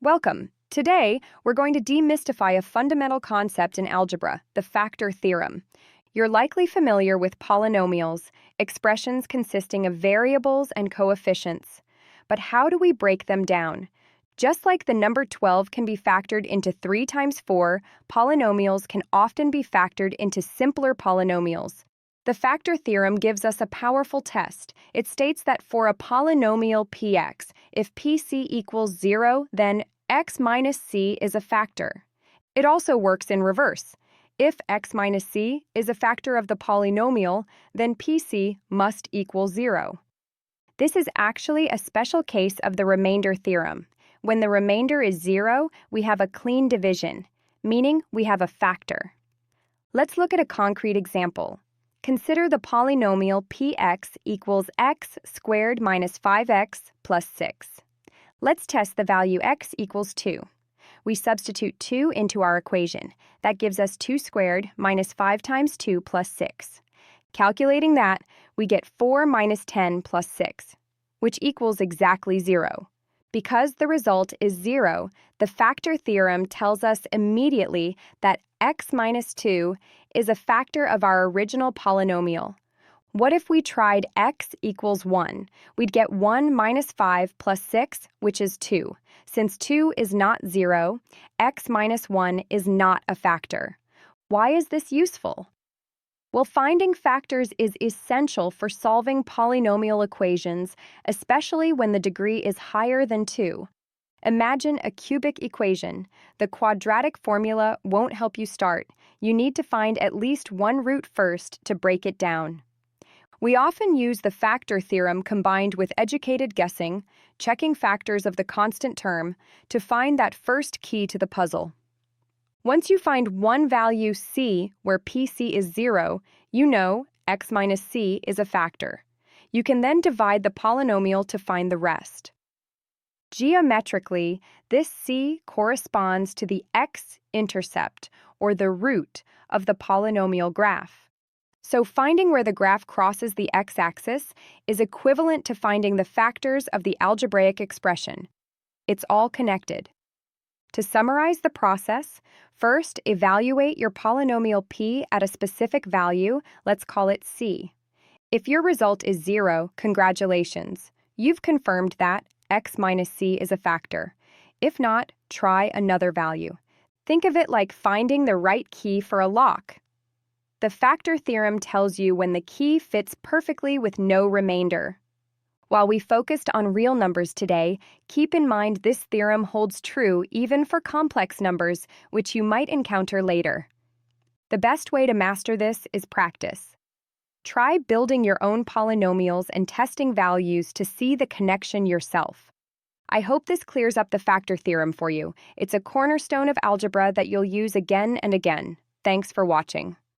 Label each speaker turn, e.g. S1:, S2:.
S1: Welcome. Today, we're going to demystify a fundamental concept in algebra, the factor theorem. You're likely familiar with polynomials, expressions consisting of variables and coefficients. But how do we break them down? Just like the number 12 can be factored into 3 times 4, polynomials can often be factored into simpler polynomials. The factor theorem gives us a powerful test. It states that for a polynomial px, if pc equals 0, then x minus c is a factor. It also works in reverse. If x minus c is a factor of the polynomial, then pc must equal 0. This is actually a special case of the remainder theorem. When the remainder is 0, we have a clean division, meaning we have a factor. Let's look at a concrete example. Consider the polynomial px equals x squared minus 5x plus 6. Let's test the value x equals 2. We substitute 2 into our equation. That gives us 2 squared minus 5 times 2 plus 6. Calculating that, we get 4 minus 10 plus 6, which equals exactly 0. Because the result is 0, the factor theorem tells us immediately that x minus 2 is a factor of our original polynomial. What if we tried x equals 1? We'd get 1 minus 5 plus 6, which is 2. Since 2 is not 0, x minus 1 is not a factor. Why is this useful? Well, finding factors is essential for solving polynomial equations, especially when the degree is higher than 2. Imagine a cubic equation. The quadratic formula won't help you start. You need to find at least one root first to break it down. We often use the factor theorem combined with educated guessing, checking factors of the constant term, to find that first key to the puzzle. Once you find one value c where pc is 0, you know x minus c is a factor. You can then divide the polynomial to find the rest. Geometrically, this c corresponds to the x-intercept, or the root, of the polynomial graph. So finding where the graph crosses the x-axis is equivalent to finding the factors of the algebraic expression. It's all connected. To summarize the process, first evaluate your polynomial p at a specific value, let's call it c. If your result is 0, congratulations. You've confirmed that x minus c is a factor. If not, try another value. Think of it like finding the right key for a lock. The factor theorem tells you when the key fits perfectly with no remainder. While we focused on real numbers today, keep in mind this theorem holds true even for complex numbers, which you might encounter later. The best way to master this is practice. Try building your own polynomials and testing values to see the connection yourself. I hope this clears up the factor theorem for you. It's a cornerstone of algebra that you'll use again and again. Thanks for watching.